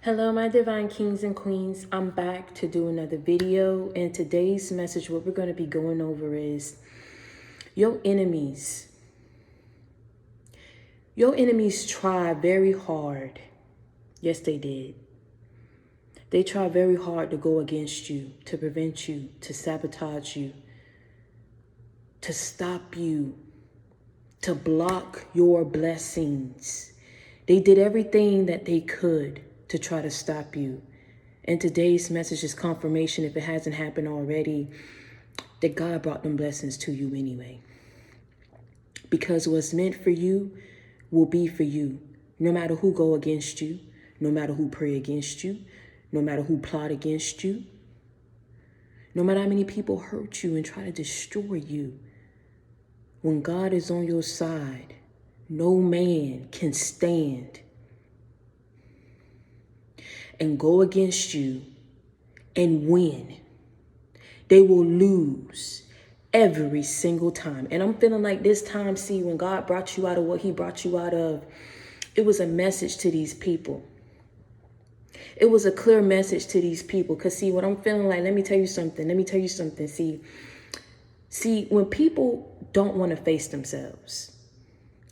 Hello, my divine kings and queens. I'm back to do another video. And today's message, what we're going to be going over is your enemies. Your enemies try very hard. Yes, they did. They try very hard to go against you, to prevent you, to sabotage you, to stop you, to block your blessings. They did everything that they could to try to stop you. And today's message is confirmation, if it hasn't happened already, that God brought them blessings to you anyway. Because what's meant for you will be for you. No matter who go against you, no matter who pray against you, no matter who plot against you, no matter how many people hurt you and try to destroy you. When God is on your side, no man can stand and go against you and win. They will lose every single time. And I'm feeling like this time, see, when God brought you out of what he brought you out of, it was a message to these people. It was a clear message to these people. Because see, what I'm feeling like, let me tell you something. See, when people don't want to face themselves,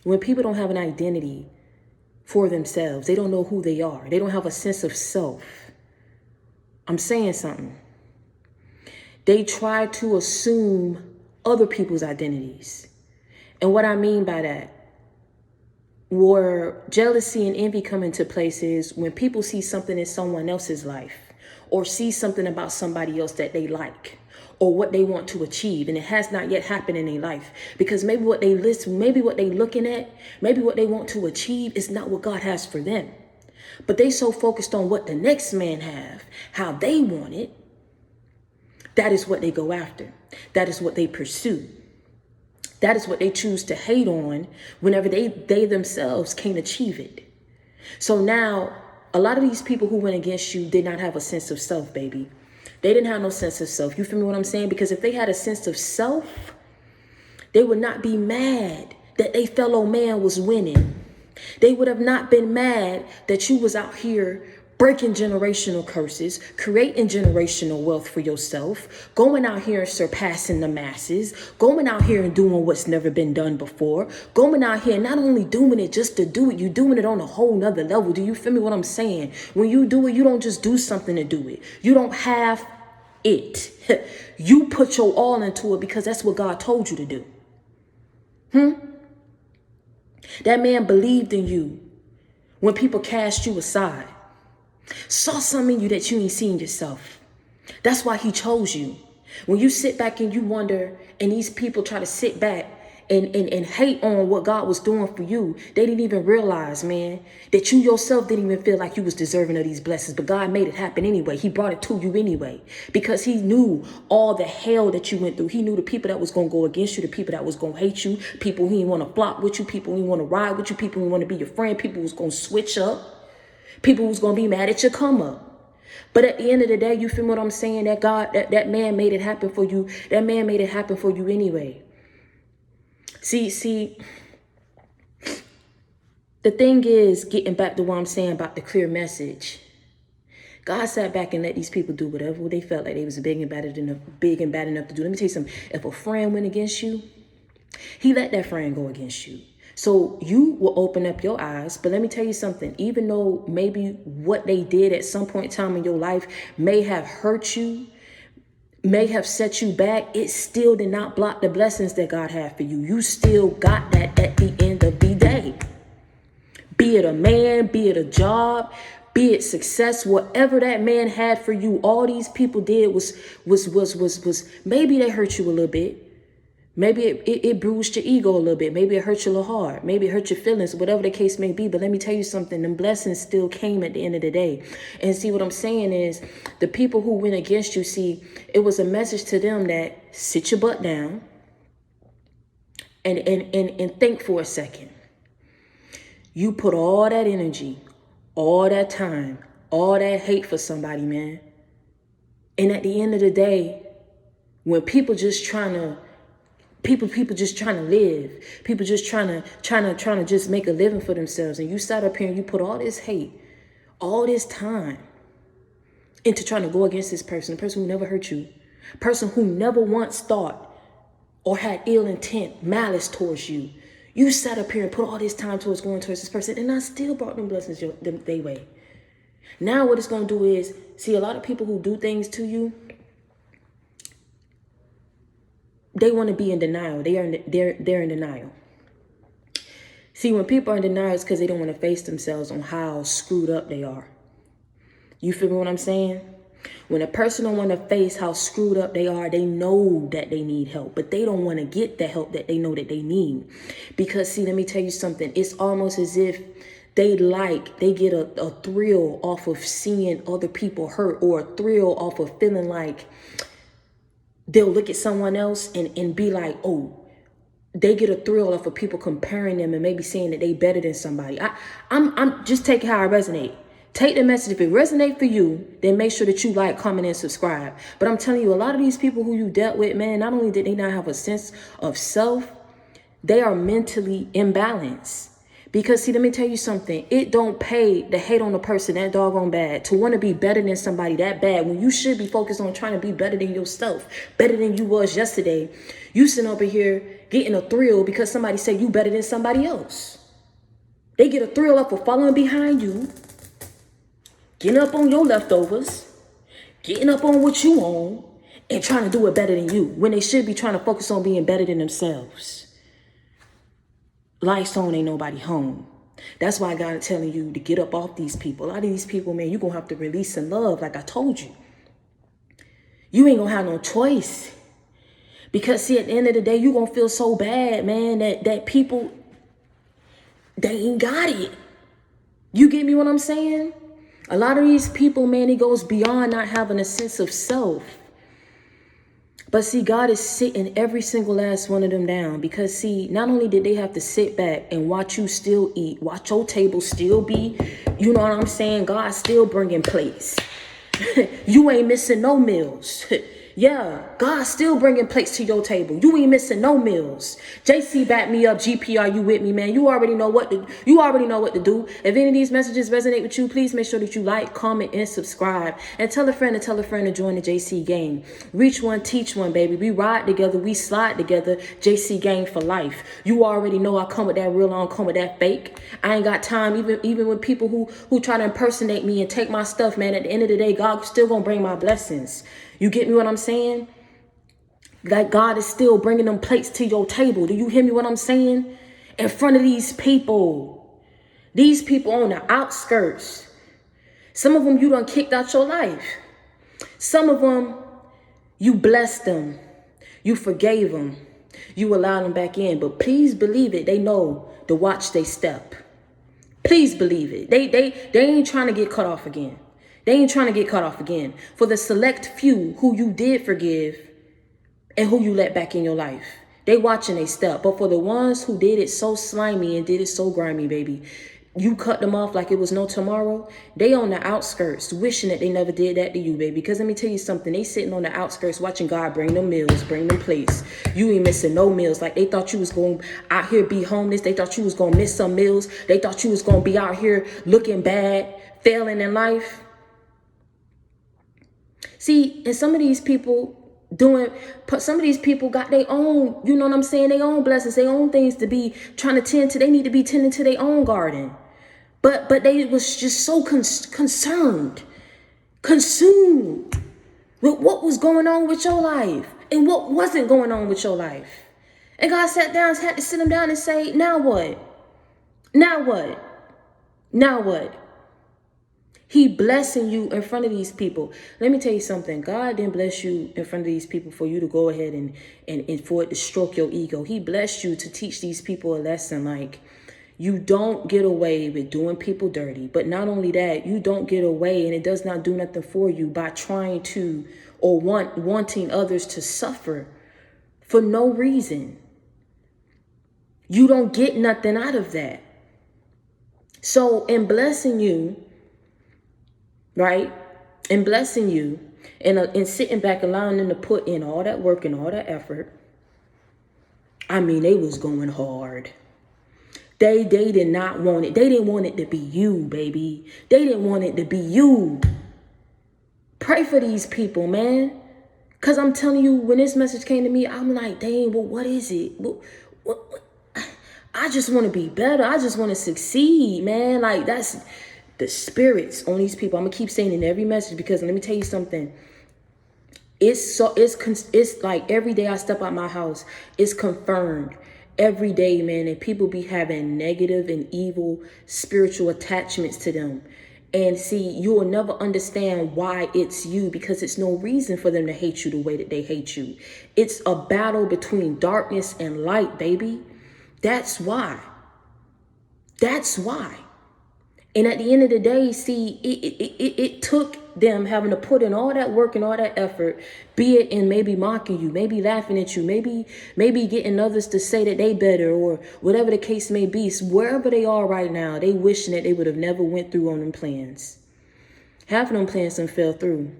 when people don't have an identity for themselves, they don't know who they are, they don't have a sense of self. I'm saying something. They try to assume other people's identities. And what I mean by that, where jealousy and envy come into place is when people see something in someone else's life or see something about somebody else that they like or what they want to achieve, and it has not yet happened in their life. Because maybe what they listen, maybe what they looking at, maybe what they want to achieve is not what God has for them. But they so focused on what the next man have, how they want it. That is what they go after. That is what they pursue. That is what they choose to hate on whenever they themselves can't achieve it. So now, a lot of these people who went against you did not have a sense of self, baby. They didn't have no sense of self. You feel me what I'm saying? Because if they had a sense of self, they would not be mad that a fellow man was winning. They would have not been mad that you was out here breaking generational curses, creating generational wealth for yourself, going out here and surpassing the masses, going out here and doing what's never been done before, going out here and not only doing it just to do it, you're doing it on a whole nother level. Do you feel me what I'm saying? When you do it, you don't just do something to do it. You don't have it. You put your all into it because that's what God told you to do. That man believed in you when people cast you aside. Saw something in you that you ain't seen yourself. That's why he chose you. When you sit back and you wonder, and these people try to sit back and hate on what God was doing for you, they didn't even realize, man, that you yourself didn't even feel like you was deserving of these blessings. But God made it happen anyway. He brought it to you anyway, because he knew all the hell that you went through. He knew the people that was going to go against you, the people that was going to hate you, people who didn't want to flock with you, people who didn't want to ride with you, people who want to be your friend, people who was going to switch up. People who's going to be mad at your come up. But at the end of the day, you feel what I'm saying? That God, that man made it happen for you. That man made it happen for you anyway. See, the thing is, getting back to what I'm saying about the clear message. God sat back and let these people do whatever they felt like they was big and bad enough to do. Let me tell you something. If a friend went against you, he let that friend go against you. So you will open up your eyes. But let me tell you something, even though maybe what they did at some point in time in your life may have hurt you, may have set you back, it still did not block the blessings that God had for you. You still got that at the end of the day. Be it a man, be it a job, be it success, whatever that man had for you, all these people did was maybe they hurt you a little bit. Maybe it bruised your ego a little bit. Maybe it hurt you a little hard. Maybe it hurt your feelings, whatever the case may be. But let me tell you something. Them blessings still came at the end of the day. And see, what I'm saying is the people who went against you, see, it was a message to them that sit your butt down and think for a second. You put all that energy, all that time, all that hate for somebody, man. And at the end of the day, when people just trying to live, people just trying to just make a living for themselves, and you sat up here and you put all this hate, all this time into trying to go against this person, a person who never hurt you, a person who never once thought or had ill intent, malice towards you. You sat up here and put all this time towards going towards this person, and I still brought them blessings their way. Now what it's going to do is, see, a lot of people who do things to you, they want to be in denial. They're in denial. See, when people are in denial, it's because they don't want to face themselves on how screwed up they are. You feel what I'm saying? When a person don't want to face how screwed up they are, they know that they need help, but they don't want to get the help that they know that they need. Because, see, let me tell you something. It's almost as if they get a thrill off of seeing other people hurt, or a thrill off of feeling like they'll look at someone else and be like, oh, they get a thrill off of people comparing them and maybe saying that they better than somebody. I'm just taking how I resonate. Take the message. If it resonates for you, then make sure that you like, comment, and subscribe. But I'm telling you, a lot of these people who you dealt with, man, not only did they not have a sense of self, they are mentally imbalanced. Because, see, let me tell you something. It don't pay to hate on a person that doggone bad, to want to be better than somebody that bad, when you should be focused on trying to be better than yourself, better than you was yesterday. You sitting over here getting a thrill because somebody say you better than somebody else. They get a thrill up for following behind you, getting up on your leftovers, getting up on what you own, and trying to do it better than you, when they should be trying to focus on being better than themselves. Life's on, ain't nobody home. That's why God is telling you to get up off these people. A lot of these people, man, you're going to have to release some love, like I told you. You ain't going to have no choice. Because, see, at the end of the day, you're going to feel so bad, man, that people, they ain't got it. You get me what I'm saying? A lot of these people, man, it goes beyond not having a sense of self. But see, God is sitting every single last one of them down, because, see, not only did they have to sit back and watch you still eat, watch your table still be, you know what I'm saying? God's still bringing plates. You ain't missing no meals. Yeah, God's still bringing plates to your table. You ain't missing no meals. JC, back me up. GPR, you with me, man? You already know what to do. If any of these messages resonate with you, please make sure that you like, comment, and subscribe. And tell a friend to join the JC gang. Reach one, teach one, baby. We ride together, we slide together. JC gang for life. You already know I come with that real, I don't come with that fake. I ain't got time, even with people who try to impersonate me and take my stuff, man. At the end of the day, God still gonna bring my blessings. You get me what I'm saying? Like, God is still bringing them plates to your table. Do you hear me what I'm saying? In front of these people on the outskirts. Some of them you done kicked out your life. Some of them you blessed them. You forgave them. You allowed them back in. But please believe it, they know to watch they step. Please believe it. They ain't trying to get cut off again. They ain't trying to get cut off again. For the select few who you did forgive and who you let back in your life, they watching they step. But for the ones who did it so slimy and did it so grimy, baby, you cut them off like it was no tomorrow. They on the outskirts wishing that they never did that to you, baby. Because let me tell you something. They sitting on the outskirts watching God bring them meals, bring them plates. You ain't missing no meals. Like, they thought you was going out here be homeless. They thought you was going to miss some meals. They thought you was going to be out here looking bad, failing in life. See, and some of these people got their own, you know what I'm saying, their own blessings, their own things to be trying to tend to. They need to be tending to their own garden. But they was just so consumed with what was going on with your life and what wasn't going on with your life. And God had to sit them down and say, now what? Now what? Now what? He blessing you in front of these people. Let me tell you something. God didn't bless you in front of these people for you to go ahead and for it to stroke your ego. He blessed you to teach these people a lesson. Like, you don't get away with doing people dirty. But not only that, you don't get away, and it does not do nothing for you by trying to or wanting others to suffer for no reason. You don't get nothing out of that. So in blessing you, right? And blessing you and sitting back, allowing them to put in all that work and all that effort. I mean, they was going hard. They did not want it. They didn't want it to be you, baby. They didn't want it to be you. Pray for these people, man. Because I'm telling you, when this message came to me, I'm like, dang, well, what is it? What? I just want to be better. I just want to succeed, man. Like, that's the spirits on these people. I'm going to keep saying in every message, because let me tell you something. It's like every day I step out my house, it's confirmed every day, man, that people be having negative and evil spiritual attachments to them. And see, you will never understand why it's you, because it's no reason for them to hate you the way that they hate you. It's a battle between darkness and light, baby. That's why. That's why. And at the end of the day, see, it took them having to put in all that work and all that effort, be it in maybe mocking you, maybe laughing at you, maybe getting others to say that they better, or whatever the case may be. So wherever they are right now, they wishing that they would have never went through on them plans. Half of them plans done fell through.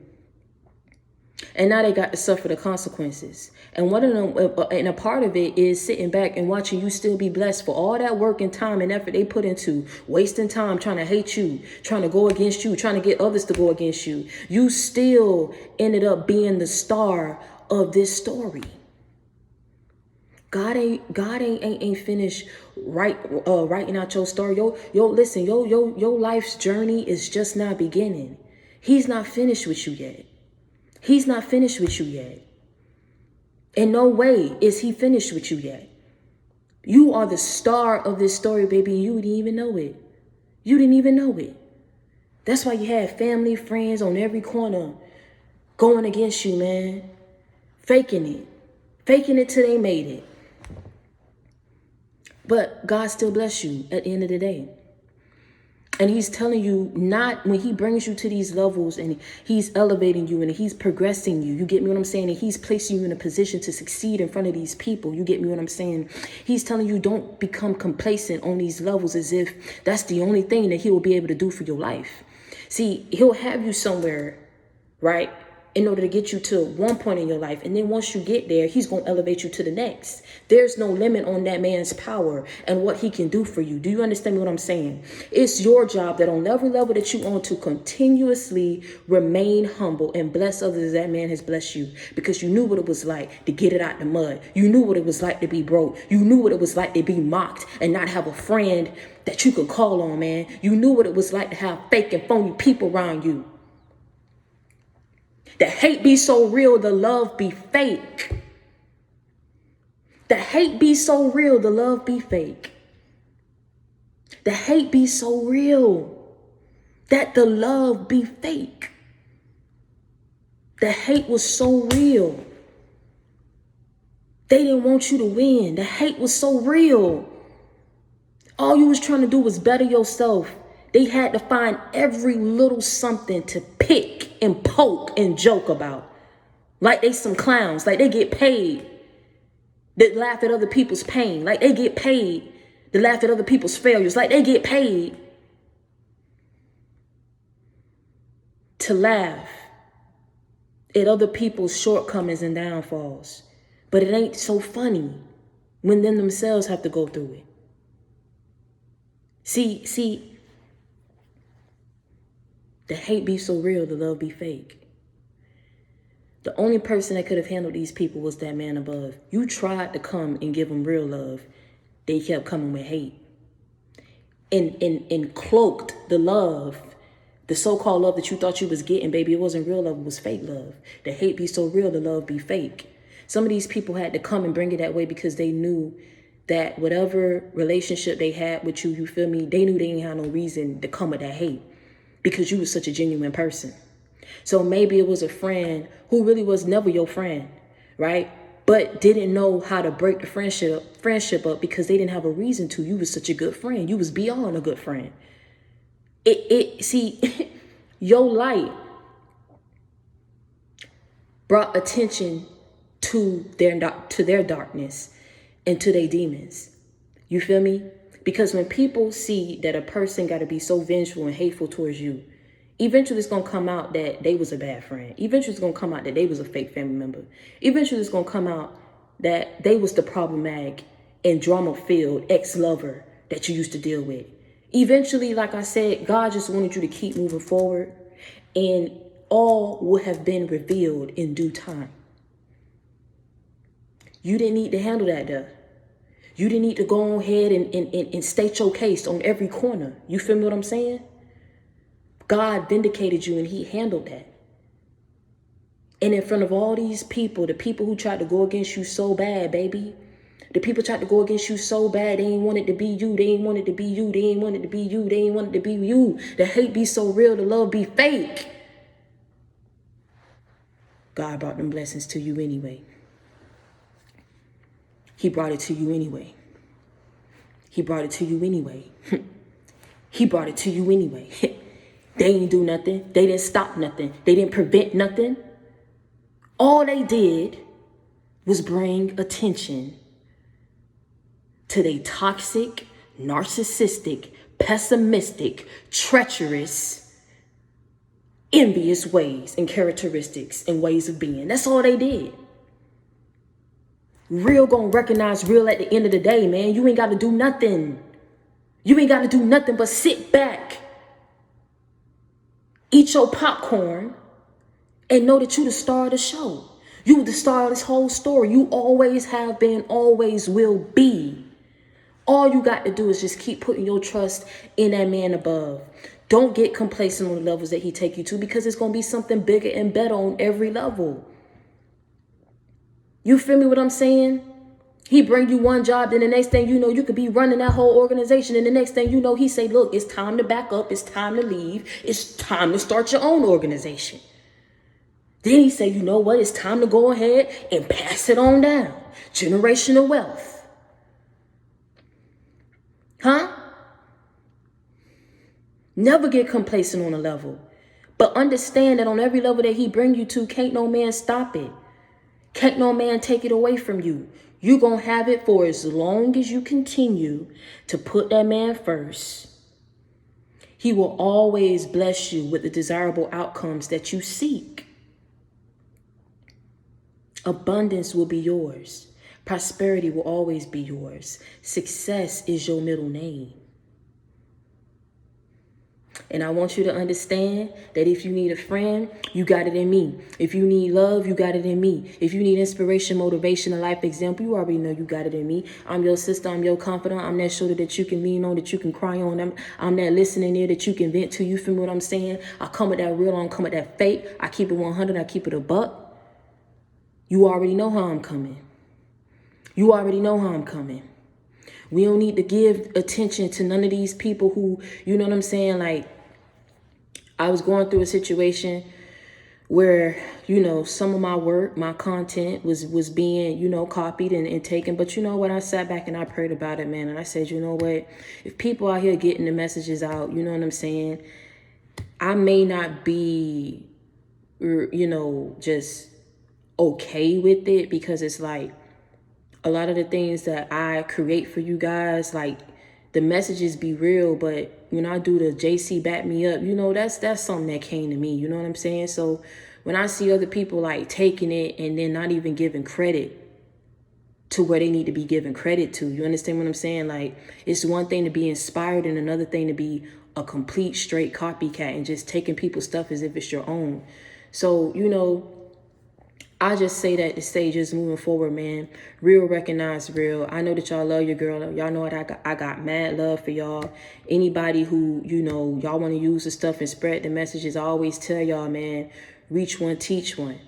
And now they got to suffer the consequences. And one of them, and a part of it is sitting back and watching you still be blessed for all that work and time and effort they put into wasting time trying to hate you, trying to go against you, trying to get others to go against you. You still ended up being the star of this story. God ain't finished writing out your story. Listen, your life's journey is just now beginning. He's not finished with you yet. He's not finished with you yet. In no way is he finished with you yet. You are the star of this story, baby. You didn't even know it. You didn't even know it. That's why you had family, friends on every corner going against you, man. Faking it till they made it. But God still bless you at the end of the day. And he's telling you, not when he brings you to these levels and he's elevating you and he's progressing you. You get me what I'm saying? And he's placing you in a position to succeed in front of these people. You get me what I'm saying? He's telling you, don't become complacent on these levels as if that's the only thing that he will be able to do for your life. See, he'll have you somewhere, right, in order to get you to one point in your life. And then once you get there, he's going to elevate you to the next. There's no limit on that man's power and what he can do for you. Do you understand what I'm saying? It's your job that on every level that you on to continuously remain humble and bless others as that man has blessed you, because you knew what it was like to get it out the mud. You knew what it was like to be broke. You knew what it was like to be mocked and not have a friend that you could call on, man. You knew what it was like to have fake and phony people around you. The hate be so real, the love be fake. The hate be so real, the love be fake. The hate be so real that the love be fake. The hate was so real. They didn't want you to win. The hate was so real. All you was trying to do was better yourself. They had to find every little something to pick and poke and joke about. Like they some clowns. Like they get paid to laugh at other people's pain. Like they get paid to laugh at other people's failures. Like they get paid to laugh at other people's shortcomings and downfalls. But it ain't so funny when them themselves have to go through it. See, the hate be so real, the love be fake. The only person that could have handled these people was that man above. You tried to come and give them real love. They kept coming with hate. And cloaked the love, the so-called love that you thought you was getting, baby. It wasn't real love, it was fake love. The hate be so real, the love be fake. Some of these people had to come and bring it that way because they knew that whatever relationship they had with you, you feel me, they knew they didn't have no reason to come with that hate because you was such a genuine person. So maybe it was a friend who really was never your friend, right? But didn't know how to break the friendship up because they didn't have a reason to. You was such a good friend. You was beyond a good friend. See, your light brought attention to their darkness and to their demons. You feel me? Because when people see that a person got to be so vengeful and hateful towards you, eventually it's going to come out that they was a bad friend. Eventually it's going to come out that they was a fake family member. Eventually it's going to come out that they was the problematic and drama-filled ex-lover that you used to deal with. Eventually, like I said, God just wanted you to keep moving forward, and all will have been revealed in due time. You didn't need to handle that though. You didn't need to go ahead and state your case on every corner. You feel me what I'm saying? God vindicated you and he handled that. And in front of all these people, the people who tried to go against you so bad, baby. The people tried to go against you so bad. They ain't wanted to be you. They ain't wanted to be you. They ain't wanted to be you. They ain't wanted to be you. The hate be so real. The love be fake. God brought them blessings to you anyway. He brought it to you anyway. He brought it to you anyway. He brought it to you anyway. They ain't do nothing. They didn't stop nothing. They didn't prevent nothing. All they did was bring attention to their toxic, narcissistic, pessimistic, treacherous, envious ways and characteristics and ways of being. That's all they did. Real gonna recognize real at the end of the day, man. You ain't got to do nothing. You ain't got to do nothing but sit back, eat your popcorn, and know that you the star of the show. You the star of this whole story. You always have been, always will be. All you got to do is just keep putting your trust in that man above. Don't get complacent on the levels that he take you to, because it's going to be something bigger and better on every level. You feel me what I'm saying? He bring you one job, then the next thing you know, you could be running that whole organization. And the next thing you know, he say, look, it's time to back up. It's time to leave. It's time to start your own organization. Then he say, you know what? It's time to go ahead and pass it on down. Generational wealth. Huh? Never get complacent on a level. But understand that on every level that he bring you to, can't no man stop it. Can't no man take it away from you. You gonna have it for as long as you continue to put that man first. He will always bless you with the desirable outcomes that you seek. Abundance will be yours. Prosperity will always be yours. Success is your middle name. And I want you to understand that if you need a friend, you got it in me. If you need love, you got it in me. If you need inspiration, motivation, a life example, you already know you got it in me. I'm your sister. I'm your confidant. I'm that shoulder that you can lean on, that you can cry on. I'm that listening ear that you can vent to. You feel what I'm saying? I come with that real. I don't come with that fake. I keep it 100. I keep it a buck. You already know how I'm coming. You already know how I'm coming. We don't need to give attention to none of these people who, you know what I'm saying? Like, I was going through a situation where, you know, some of my work, my content was being, you know, copied and taken. But you know what? I sat back and I prayed about it, man. And I said, you know what? If people out here getting the messages out, you know what I'm saying? I may not be, you know, just okay with it, because it's like a lot of the things that I create for you guys, like, the messages be real, but when I do the JC back me up, you know, that's something that came to me. You know what I'm saying? So when I see other people like taking it and then not even giving credit to where they need to be given credit to, you understand what I'm saying? Like, it's one thing to be inspired and another thing to be a complete straight copycat and just taking people's stuff as if it's your own. So, you know, I just say that to say, just moving forward, man, real recognize real. I know that y'all love your girl. Y'all know what I got mad love for y'all. Anybody who, you know, y'all want to use the stuff and spread the messages, I always tell y'all, man, reach one, teach one.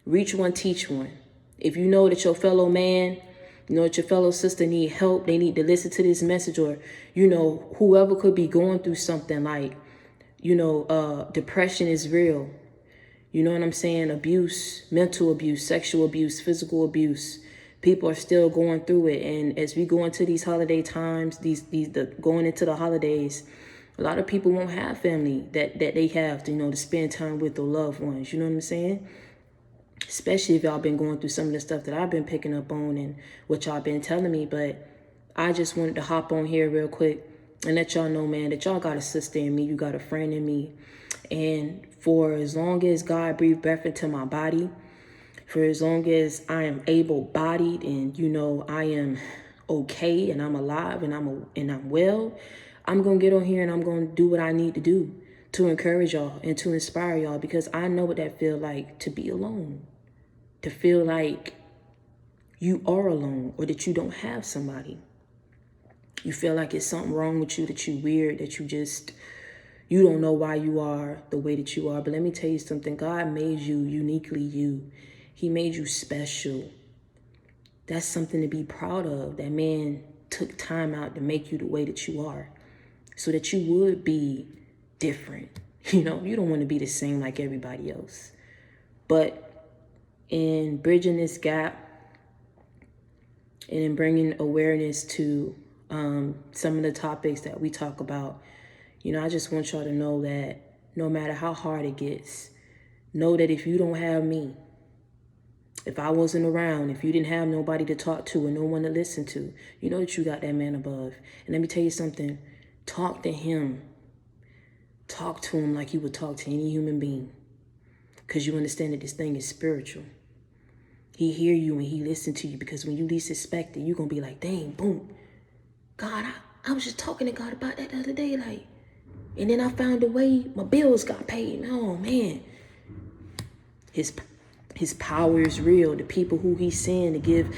Reach one, teach one. If you know that your fellow man, you know that your fellow sister need help, they need to listen to this message, or, you know, whoever could be going through something like, you know, depression is real. You know what I'm saying? Abuse, mental abuse, sexual abuse, physical abuse. People are still going through it. And as we go into these holiday times, going into the holidays, a lot of people won't have family that they have to, you know, to spend time with their loved ones. You know what I'm saying? Especially if y'all been going through some of the stuff that I've been picking up on and what y'all been telling me. But I just wanted to hop on here real quick and let y'all know, man, that y'all got a sister in me. You got a friend in me. And for as long as God breathed breath into my body, for as long as I am able-bodied and, you know, I am okay and I'm alive and I'm well, I'm going to get on here and I'm going to do what I need to do to encourage y'all and to inspire y'all, because I know what that feel like to be alone, to feel like you are alone or that you don't have somebody. You feel like it's something wrong with you, that you weird, that you don't know why you are the way that you are. But let me tell you something. God made you uniquely you. He made you special. That's something to be proud of. That man took time out to make you the way that you are so that you would be different. You know, you don't want to be the same like everybody else. But in bridging this gap and in bringing awareness to some of the topics that we talk about, you know, I just want y'all to know that no matter how hard it gets, know that if you don't have me, if I wasn't around, if you didn't have nobody to talk to and no one to listen to, you know that you got that man above. And let me tell you something. Talk to him. Talk to him like you would talk to any human being, because you understand that this thing is spiritual. He hear you and he listen to you, because when you least expect it, you're going to be like, dang, boom. God, I was just talking to God about that the other day, like, and then I found a way my bills got paid. Oh, man. His power is real. The people who he's sent to give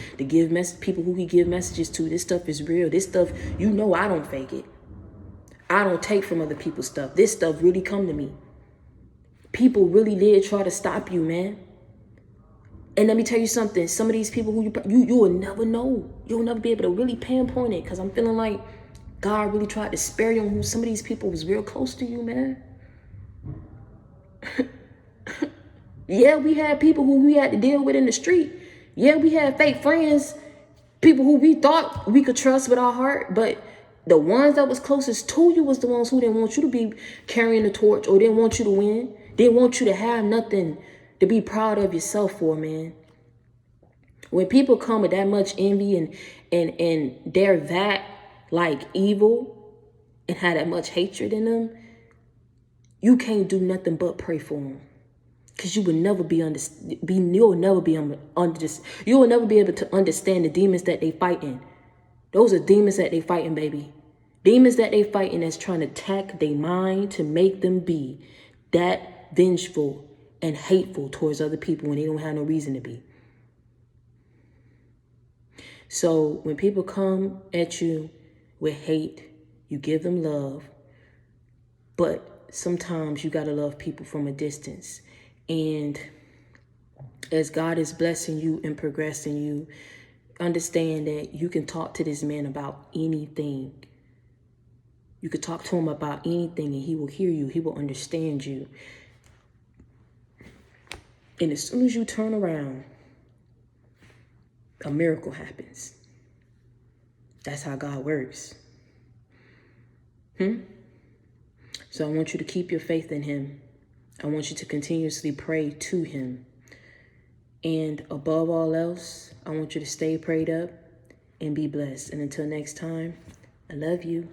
people who he give messages to, this stuff is real. This stuff, you know, I don't fake it. I don't take from other people's stuff. This stuff really come to me. People really did try to stop you, man. And let me tell you something. Some of these people who you will never know. You'll never be able to really pinpoint it, because I'm feeling like God really tried to spare you on who some of these people was real close to you, man. Yeah, we had people who we had to deal with in the street. Yeah, we had fake friends, people who we thought we could trust with our heart. But the ones that was closest to you was the ones who didn't want you to be carrying the torch, or didn't want you to win. Didn't want you to have nothing to be proud of yourself for, man. When people come with that much envy and they're that like evil and have that much hatred in them, you can't do nothing but pray for them. Because you will never be able to understand the demons that they fighting. Those are demons that they fighting, baby. Demons that they fighting that's trying to attack their mind to make them be that vengeful and hateful towards other people when they don't have no reason to be. So when people come at you with hate, you give them love. But sometimes you got to love people from a distance. And as God is blessing you and progressing you, understand that you can talk to this man about anything. You could talk to him about anything and he will hear you. He will understand you. And as soon as you turn around, a miracle happens. That's how God works. So I want you to keep your faith in him. I want you to continuously pray to him. And above all else, I want you to stay prayed up and be blessed. And until next time, I love you.